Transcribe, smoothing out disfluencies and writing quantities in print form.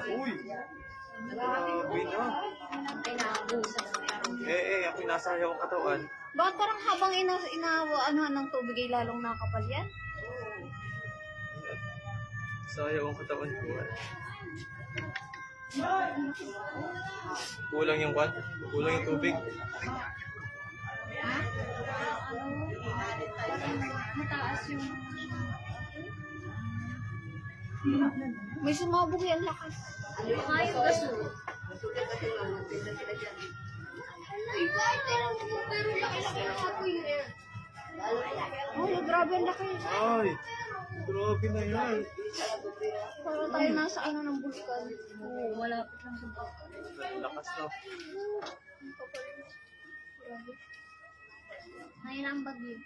Uy! Grabe na. Ako'y nasayaw ang katawan. Bakit parang habang ano ng tubig ay lalong nakapal yan? Sayaw ang katawan ko. Kulang yung kwan? Kulang yung tubig. Mataas yung... May sumabog yan lakas. Ay, yung gaso. Pero laki-laki na nga po yung air. Ay, grabe ang laki. Ay! Grabe na yan. Para tayo nasa ano ng bulkan. Oo, malapit lang sa bulkan. Lakas na. Ngayon ang bagyo.